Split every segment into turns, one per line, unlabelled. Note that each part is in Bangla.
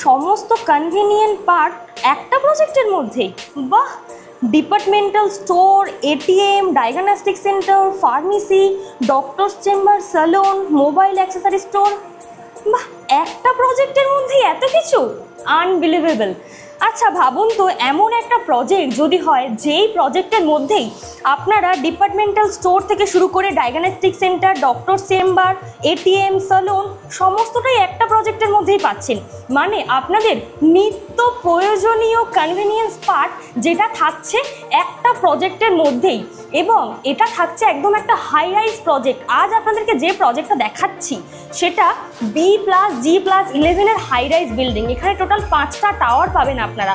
সমস্ত কনভিনিয়েন্ট পার্ট একটা প্রজেক্টের মধ্যেই, বাহ। Departmental store, ATM, diagnostic centre, pharmacy, doctors chamber, salon, mobile accessory store, বাহ, একটা প্রজেক্টের মধ্যেই এত কিছু, আনবিলিভেবল। আচ্ছা ভাবুন তো, এমন একটা প্রজেক্ট যদি হয় যেই প্রজেক্টের মধ্যেই আপনারা ডিপার্টমেন্টাল স্টোর থেকে শুরু করে diagnostic centre, doctor chamber, ATM, salon সমস্তটাই একটা প্রজেক্টের মধ্যেই পাচ্ছেন। মানে আপনাদের নিত্য প্রয়োজনীয় কনভিনিয়েন্স পার্ট যেটা থাকছে একটা প্রজেক্টের মধ্যেই, এবং এটা থাকছে একদম একটা হাই রাইজ প্রজেক্ট। আজ আপনাদেরকে যে প্রজেক্টটা দেখাচ্ছি সেটা B+G+11 হাই রাইজ বিল্ডিং। এখানে টোটাল 5টা টাওয়ার পাবেন আপনারা।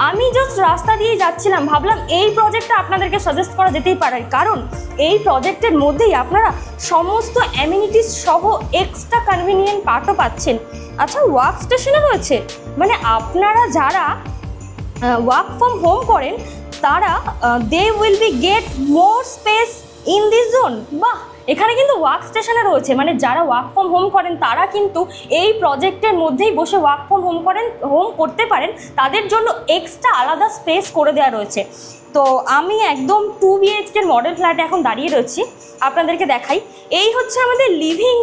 আমি জাস্ট রাস্তা দিয়ে যাচ্ছিলাম, ভাবলাম এই প্রজেক্টটা আপনাদেরকে সাজেস্ট করা যেতেই পারে, কারণ এই প্রজেক্টের মধ্যেই আপনারা সমস্ত অ্যামিনিটিস সহ এক্সট্রা কনভিনিয়েন্ট পার্টও পাচ্ছেন। আচ্ছা, ওয়ার্ক স্টেশনও রয়েছে, মানে আপনারা যারা ওয়ার্ক ফ্রম হোম করেন তারা they will be get more space in this zone. বাহ, এখানে কিন্তু ওয়ার্ক স্টেশনে রয়েছে, মানে যারা ওয়ার্ক ফ্রম হোম করেন তারা কিন্তু এই প্রজেক্টের মধ্যেই বসে ওয়ার্ক ফ্রম হোম করতে পারেন, তাদের জন্য এক্সট্রা আলাদা স্পেস করে দেওয়া রয়েছে। তো আমি একদম 2 BHK মডেল ফ্ল্যাটে এখন দাঁড়িয়ে রয়েছি, আপনাদেরকে দেখাই। এই হচ্ছে আমাদের লিভিং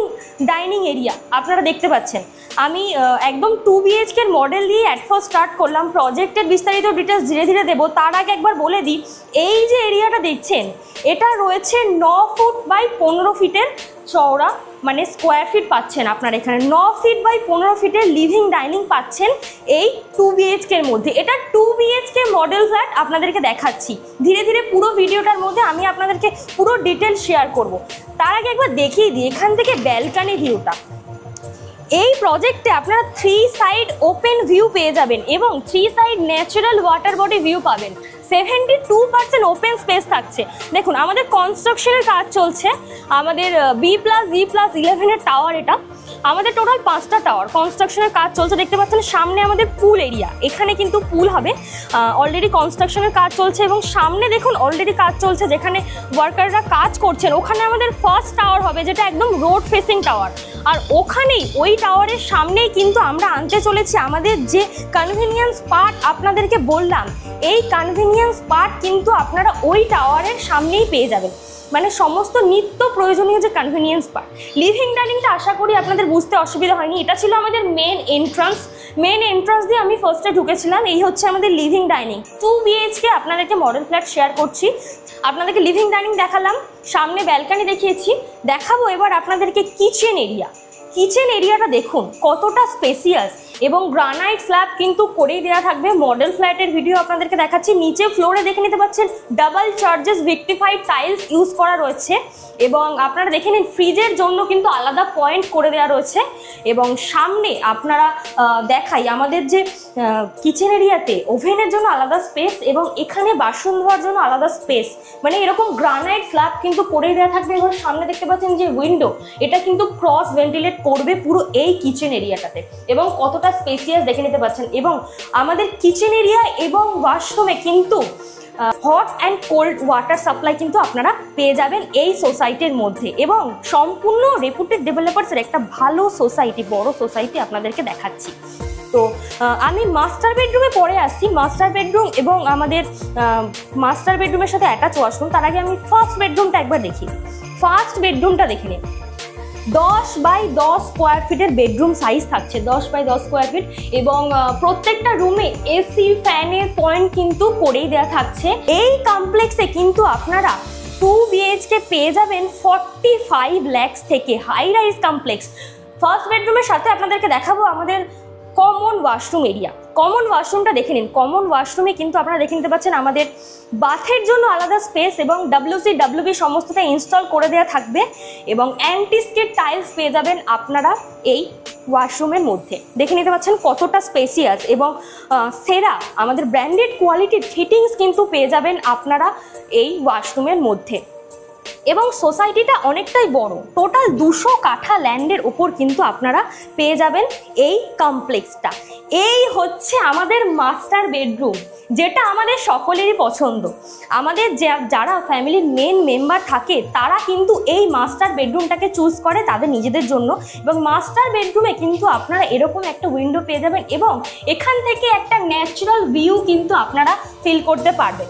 ডাইনিং এরিয়া, আপনারা দেখতে পাচ্ছেন। আমি একদম 2 BHK মডেল দিয়ে অ্যাট ফার্স্ট স্টার্ট করলাম। প্রজেক্টের বিস্তারিত ডিটেলস ধীরে ধীরে দেবো, তার আগে একবার বলে দিই, এই যে এরিয়াটা দেখছেন এটা রয়েছে 9 ফুট বাই 15 ফিটের চওড়া, মানে স্কোয়ার ফিট পাচ্ছেন আপনারা এখানে। 9 ফিট বাই 15 ফিটের লিভিং ডাইনিং পাচ্ছেন এই 2 BHK মধ্যে। এটা 2 BHK মডেল ফ্ল্যাট আপনাদেরকে দেখাচ্ছি। ধীরে ধীরে পুরো ভিডিওটার মধ্যে আমি আপনাদেরকে পুরো ডিটেল শেয়ার করব। তার আগে একবার দেখিয়ে দিই এখান থেকে ব্যালকনি ভিউটা। এই প্রজেক্টে আপনারা 3 সাইড ওপেন ভিউ পেয়ে যাবেন এবং 3 side natural water body view পাবেন। 72% ওপেন স্পেস থাকছে। দেখুন আমাদের কনস্ট্রাকশনের কাজ চলছে, আমাদের B+G+11 টাওয়ার। এটা আমাদের টোটাল 5টা টাওয়ার, কনস্ট্রাকশনের কাজ চলছে। দেখতে পাচ্ছেন সামনে আমাদের পুল এরিয়া, এখানে কিন্তু পুল হবে। অলরেডি কনস্ট্রাকশনের কাজ চলছে এবং সামনে দেখুন অলরেডি কাজ চলছে, যেখানে ওয়ার্কাররা কাজ করছেন ওখানে আমাদের ফার্স্ট টাওয়ার হবে, যেটা একদম রোড ফেসিং টাওয়ার। আর ওখানেই ওই টাওয়ারের সামনেই কিন্তু আমরা আনতে চলেছি আমাদের যে কনভিনিয়েন্স পার্ট আপনাদেরকে বললাম, এই কনভিনিয়েন্স পার্ট কিন্তু আপনারা ওই টাওয়ারের সামনেই পেয়ে যাবেন। মানে সমস্ত নিত্য প্রয়োজনীয় যে কনভিনিয়েন্স পার্ট। লিভিং ডাইনিংটা আশা করি আপনাদের বুঝতে অসুবিধা হয়নি। এটা ছিল আমাদের মেন এন্ট্রান্স দিয়ে আমি ফার্স্টে ঢুকেছিলাম। এই হচ্ছে আমাদের লিভিং ডাইনিং। 2 BHK আপনাদেরকে মডেল ফ্ল্যাট শেয়ার করছি। আপনাদেরকে লিভিং ডাইনিং দেখালাম, সামনে ব্যালকনি দেখিয়েছি, দেখাবো এবার আপনাদেরকে কিচেন এরিয়া। কিচেন এরিয়াটা দেখুন কতটা স্পেসিয়াস এবং গ্রানাইট স্ল্যাব কিন্তু করেই দেওয়া থাকবে। মডেল ফ্ল্যাটের ভিডিও আপনাদেরকে দেখাচ্ছি। নিচে ফ্লোরে দেখে নিতে পাচ্ছেন ডাবল চার্জেস ভিক্টিফাইড টাইলস ইউজ করা রয়েছে এবং আপনারা দেখে নিন ফ্রিজের জন্য কিন্তু আলাদা পয়েন্ট করে দেওয়া রয়েছে। এবং সামনে আপনারা দেখাই আমাদের যে কিচেন এরিয়াতে ওভেনের জন্য আলাদা স্পেস এবং এখানে বাসন ধোয়ার জন্য আলাদা স্পেস, মানে এরকম গ্রানাইট স্ল্যাব কিন্তু করেই দেওয়া থাকবে। এবং সামনে দেখতে পাচ্ছেন যে উইন্ডো, এটা কিন্তু ক্রস ভেন্টিলেট করবে পুরো এই কিচেন এরিয়াটাতে এবং কতটা স্পেসিয়াস দেখে নিতে পাচ্ছেন। এবং আমাদের কিচেন এরিয়া এবং ওয়াশরুমে কিন্তু hot and cold water supply কিন্তু আপনারা পেয়ে যাবেন এই সোসাইটির মধ্যে। এবং সম্পূর্ণ রেপুটেড ডেভেলপার্সের একটা ভালো সোসাইটি, বড় সোসাইটি আপনাদেরকে দেখাচ্ছি। তো আমি মাস্টার বেডরুমে পরে আসছি। মাস্টার বেডরুম এবং আমাদের মাস্টার বেডরুমের সাথে অ্যাটাচ ওয়াশরুম। তার আগে আমি ফার্স্ট বেডরুমটা একবার দেখি। ফার্স্ট বেডরুমটা দেখে নিন। 10 বাই 10 স্কোয়ার ফিটের বেডরুম সাইজ থাকছে, 10 বাই 10 স্কোয়ার ফিট। এবং প্রত্যেকটা রুমে এসি ফ্যানের পয়েন্ট কিন্তু করেই দেওয়া থাকছে। এই কমপ্লেক্সে কিন্তু আপনারা 2 BHK পেয়ে যাবেন 45 lakhs থেকে। High rise complex. ফার্স্ট বেডরুমের সাথে আপনাদেরকে দেখাবো আমাদের কমন ওয়াশরুম এরিয়া। কমন ওয়াশরুমটা দেখে নিন। কমন ওয়াশরুমে কিন্তু আপনারা দেখে নিতে পাচ্ছেন আমাদের বাথের জন্য আলাদা স্পেস এবং WC WB সমস্তটা ইনস্টল করে দেওয়া থাকবে এবং অ্যান্টি স্কিড টাইলস পেয়ে যাবেন আপনারা এই ওয়াশরুমের মধ্যে। দেখে নিতে পাচ্ছেন কতটা স্পেসিয়াস এবং সেরা আমাদের ব্র্যান্ডেড কোয়ালিটির ফিটিংস কিন্তু পেয়ে যাবেন আপনারা এই ওয়াশরুমের মধ্যে। এবং সোসাইটিটা অনেকটাই বড়, টোটাল 200 কাঠা ল্যান্ডের ওপর কিন্তু আপনারা পেয়ে যাবেন এই কমপ্লেক্সটা। এই হচ্ছে আমাদের মাস্টার বেডরুম, যেটা আমাদের সকলেরই পছন্দ। আমাদের যারা ফ্যামিলির মেন মেম্বার থাকে তারা কিন্তু এই মাস্টার বেডরুমটাকে চুজ করে তাদের নিজেদের জন্য। এবং মাস্টার বেডরুমে কিন্তু আপনারা এরকম একটা উইন্ডো পেয়ে যাবেন এবং এখান থেকে একটা ন্যাচারাল ভিউ কিন্তু আপনারা ফিল করতে পারবেন।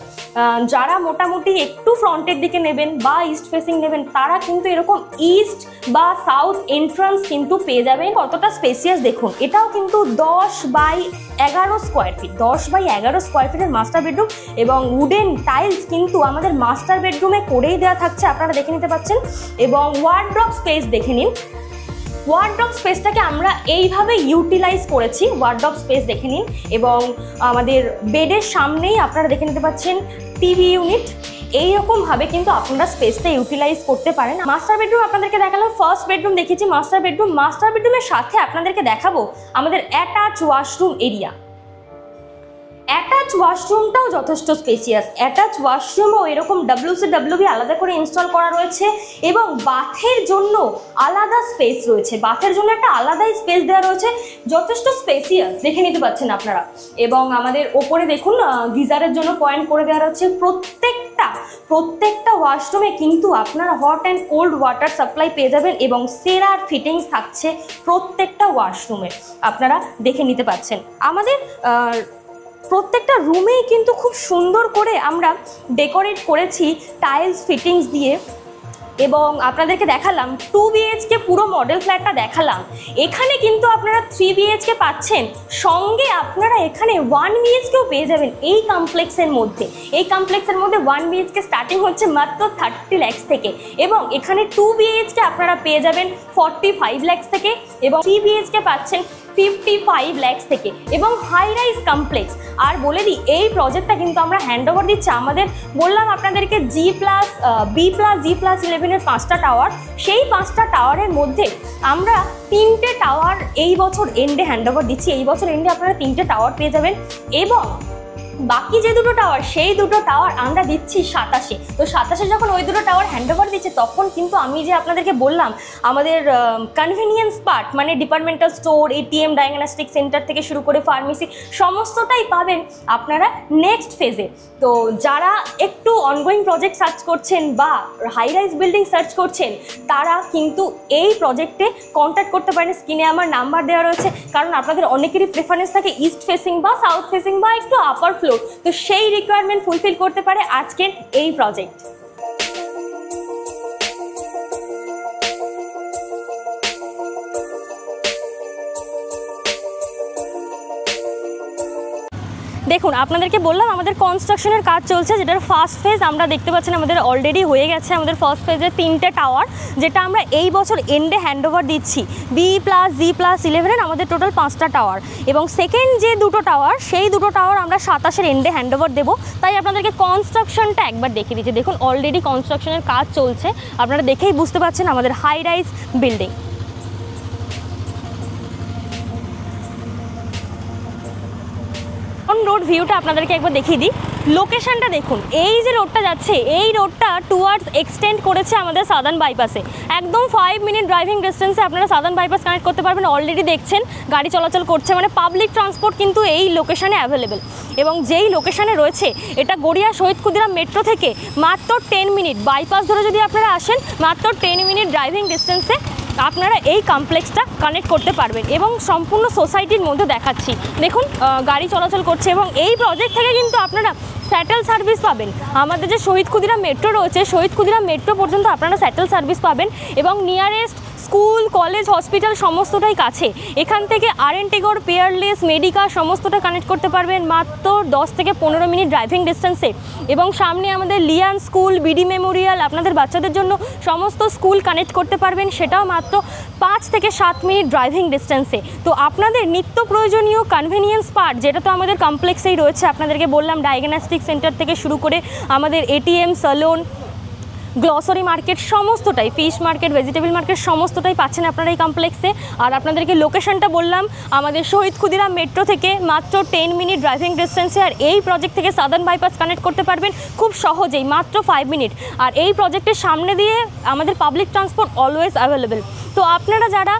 যারা মোটামুটি একটু ফ্রন্টের দিকে নেবেন বা ইস্ট ফেসিং নেবেন তারা কিন্তু এরকম ইস্ট বা সাউথ এন্ট্রান্স কিন্তু পেয়ে যাবেন। কতটা স্পেসিয়াস দেখুন, এটাও কিন্তু 10x11 square feet, 10x11 square ফিটের মাস্টার বেডরুম এবং উডেন টাইলস কিন্তু আমাদের মাস্টার বেডরুমে করেই দেওয়া থাকছে, আপনারা দেখে নিতে পাচ্ছেন। এবং ওয়ার্ড্রপ স্পেস দেখে নিন, ওয়ার্ড্রপ স্পেসটাকে আমরা এইভাবে ইউটিলাইজ করেছি, ওয়ার্ড্রপ স্পেস দেখে নিন। এবং আমাদের বেডের সামনেই আপনারা দেখে নিতে পাচ্ছেন টিভি ইউনিট, এইরকমভাবে কিন্তু আপনারা স্পেসটা ইউটিলাইজ করতে পারেন। মাস্টার বেডরুম আপনাদেরকে দেখালাম, ফার্স্ট বেডরুম দেখিয়েছি মাস্টার বেডরুম। মাস্টার বেডরুমের সাথে আপনাদেরকে দেখাবো আমাদের অ্যাটাচ ওয়াশরুম এরিয়া। অ্যাটাচ ওয়াশরুমটাও যথেষ্ট স্পেসিয়াস, অ্যাটাচ ওয়াশরুমও এরকম WCWB আলাদা করে ইনস্টল করা রয়েছে এবং বাথের জন্য আলাদা স্পেস রয়েছে, বাথের জন্য একটা আলাদাই স্পেস দেওয়া রয়েছে, যথেষ্ট স্পেসিয়াস দেখে নিতে পাচ্ছেন আপনারা। এবং আমাদের ওপরে দেখুন গিজারের জন্য পয়েন্ট করে দেওয়া রয়েছে। প্রত্যেকটা ওয়াশরুমে কিন্তু আপনারা hot and cold water supply পেয়ে যাবেন এবং সেরার ফিটিংস থাকছে প্রত্যেকটা ওয়াশরুমে, আপনারা দেখে নিতে পাচ্ছেন। আমাদের প্রত্যেকটা রুমেই কিন্তু খুব সুন্দর করে আমরা ডেকোরেট করেছি টাইলস ফিটিংস দিয়ে। এবং আপনাদেরকে দেখালাম 2 BHK পুরো মডেল ফ্ল্যাটটা দেখালাম। এখানে কিন্তু আপনারা 3 BHK পাচ্ছেন, সঙ্গে আপনারা এখানে 1 BHKও পেয়ে যাবেন এই কমপ্লেক্সের মধ্যে। এই কমপ্লেক্সের মধ্যে 1 BHK স্টার্টিং হচ্ছে মাত্র 30 লাখ থেকে এবং এখানে 2 BHK আপনারা পেয়ে যাবেন 45 লাখ থেকে এবং 3 BHK পাচ্ছেন 55 লাখ থেকে এবং হাই রাইজ কমপ্লেক্স। আর বলে দিই এই প্রজেক্টটা কিন্তু আমরা হ্যান্ডওভার দিচ্ছি, আমাদের বললাম আপনাদেরকে G+B+G+11 এর 5টা টাওয়ার, সেই 5টা টাওয়ারের মধ্যে আমরা 3টে টাওয়ার এই বছর এন্ডে হ্যান্ডওভার দিচ্ছি। এই বছর এন্ডে আপনারা 3টে টাওয়ার পেয়ে যাবেন এবং বাকি যে দুটো টাওয়ার সেই দুটো টাওয়ার আমরা দিচ্ছি 27-এ। তো 27-এ যখন ওই দুটো টাওয়ার হ্যান্ডওভার দিচ্ছে তখন কিন্তু আমি যে আপনাদেরকে বললাম আমাদের কনভিনিয়েন্স পার্ট মানে departmental store, ATM, diagnostic centre থেকে শুরু করে ফার্মেসি সমস্তটাই পাবেন আপনারা নেক্সট ফেজে। তো যারা একটু অনগোয়িং প্রজেক্ট সার্চ করছেন বা হাই রাইজ বিল্ডিং সার্চ করছেন তারা কিন্তু এই প্রজেক্টে কন্ট্যাক্ট করতে পারেন। স্ক্রিনে আমার নাম্বার দেওয়া রয়েছে, কারণ আপনাদের অনেকেরই প্রেফারেন্স থাকে ইস্ট ফেসিং বা সাউথ ফেসিং বা একটু আপার ফ্লোর, তো সেই রিকোয়ারমেন্ট ফুলফিল করতে পারে আজকের এই প্রজেক্ট। দেখুন আপনাদেরকে বললাম আমাদের কনস্ট্রাকশনের কাজ চলছে, যেটার ফার্স্ট ফেজ আমরা দেখতে পাচ্ছেন আমাদের অলরেডি হয়ে গেছে। আমাদের ফার্স্ট ফেজে 3টে টাওয়ার যেটা আমরা এই বছর এন্ডে হ্যান্ডওভার দিচ্ছি। B+G+11 আমাদের টোটাল 5টা টাওয়ার এবং সেকেন্ড যে দুটো টাওয়ার সেই দুটো টাওয়ার আমরা 27-এর এন্ডে হ্যান্ডওভার দেবো। তাই আপনাদেরকে কনস্ট্রাকশনটা একবার দেখিয়ে দিচ্ছি। দেখুন অলরেডি কনস্ট্রাকশনের কাজ চলছে, আপনারা দেখেই বুঝতে পারছেন আমাদের হাই রাইজ বিল্ডিং। রোড ভিউটা আপনাদেরকে একবার দেখিয়ে দিই, লোকেশনটা দেখুন। এই যে রোডটা যাচ্ছে এই রোডটা টুয়ার্ডস এক্সটেন্ড করেছে আমাদের সাদার্ন বাইপাসে, একদম 5 মিনিট ড্রাইভিং ডিস্টেন্সে আপনারা সাদার্ন বাইপাস কানেক্ট করতে পারবেন। অলরেডি দেখছেন গাড়ি চলাচল করছে, মানে পাবলিক ট্রান্সপোর্ট কিন্তু এই লোকেশানে অ্যাভেলেবেল। এবং যেই লোকেশানে রয়েছে এটা গড়িয়া শহীদ ক্ষুদিরাম মেট্রো থেকে মাত্র 10 মিনিট, বাইপাস ধরে যদি আপনারা আসেন মাত্র 10 মিনিট ড্রাইভিং ডিস্টেন্সে আপনারা এই কমপ্লেক্সটা কানেক্ট করতে পারবেন। এবং সম্পূর্ণ সোসাইটির মধ্যে দেখাচ্ছি, দেখুন গাড়ি চলাচল করছে এবং এই প্রজেক্ট থেকে কিন্তু আপনারা স্যাটেল সার্ভিস পাবেন। আমাদের যে শহীদ ক্ষুদিরাম মেট্রো রয়েছে শহীদ ক্ষুদিরাম মেট্রো পর্যন্ত আপনারা স্যাটেল সার্ভিস পাবেন এবং নিয়ারেস্ট স্কুল, কলেজ, হসপিটাল সমস্তটাই কাছে। এখান থেকে RNT গড়, পেয়ারলেস, মেডিকা সমস্তটা কানেক্ট করতে পারবেন মাত্র 10 থেকে 15 মিনিট ড্রাইভিং ডিস্টেন্সে। এবং সামনে আমাদের লিয়ান স্কুল, BD মেমোরিয়াল, আপনাদের বাচ্চাদের জন্য সমস্ত স্কুল কানেক্ট করতে পারবেন, সেটাও মাত্র 5 থেকে 7 মিনিট ড্রাইভিং ডিস্টেন্সে। তো আপনাদের নিত্য প্রয়োজনীয় কনভেনিয়েন্স পার্ট যেটা তো আমাদের কমপ্লেক্সেই রয়েছে, আপনাদেরকে বললাম ডায়াগনস্টিক সেন্টার থেকে শুরু করে আমাদের ATM, স্যালন, গ্লসারি মার্কেট সমস্তটাই, ফিশ মার্কেট, ভেজিটেবল মার্কেট সমস্তটাই পাচ্ছেন আপনারা এই কমপ্লেক্সে। আর আপনাদেরকে লোকেশনটা বললাম, আমাদের শহীদ ক্ষুদিরাম মেট্রো থেকে মাত্র 10 মিনিট ড্রাইভিং ডিস্টেন্সে। আর এই প্রজেক্ট থেকে সাদার্ন বাইপাস কানেক্ট করতে পারবেন খুব সহজেই, মাত্র 5 মিনিট। আর এই প্রজেক্টের সামনে দিয়ে আমাদের পাবলিক ট্রান্সপোর্ট অলওয়েজ অ্যাভেলেবেল। তো আপনারা যারা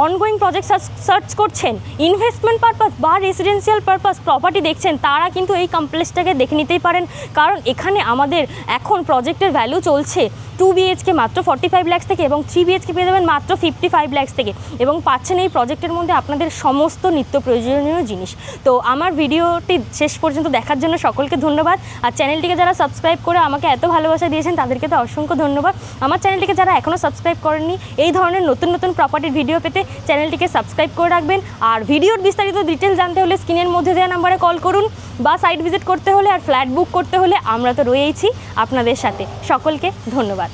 অনগোয়িং প্রজেক্ট সার্চ করছেন, ইনভেস্টমেন্ট পারপাস বা রেসিডেন্সিয়াল পারপাস প্রপার্টি দেখছেন, তারা কিন্তু এই কমপ্লেক্সটাকে দেখে নিতেই পারেন। কারণ এখানে আমাদের এখন প্রজেক্টের ভ্যালু চলছে 2 BHK মাত্র 45 লাখ থেকে, এবং 3 BHK পেয়ে যাবেন মাত্র 55 লাখ থেকে, এবং পাচ্ছেন এই প্রজেক্টের মধ্যে আপনাদের সমস্ত নিত্য প্রয়োজনীয় জিনিস। তো আমার ভিডিওটি শেষ পর্যন্ত দেখার জন্য সকলকে ধন্যবাদ। আর চ্যানেলটিকে যারা সাবস্ক্রাইব করে আমাকে এত ভালোবাসা দিয়েছেন তাদেরকে তো অসংখ্য ধন্যবাদ। আমার চ্যানেলটিকে যারা এখনও সাবস্ক্রাইব করেননি, এই ধরনের নতুন নতুন প্রপার্টির ভিডিও পেতে চ্যানেলটিকে সাবস্ক্রাইব করে রাখবেন। আর ভিডিওর বিস্তারিত ডিটেল জানতে হলে স্ক্রিনের মধ্যে দেওয়া নাম্বারে কল করুন, বা সাইট ভিজিট করতে হলে আর ফ্ল্যাট বুক করতে হলে আমরা তো রয়েইছি আপনাদের সাথে। সকলকে ধন্যবাদ।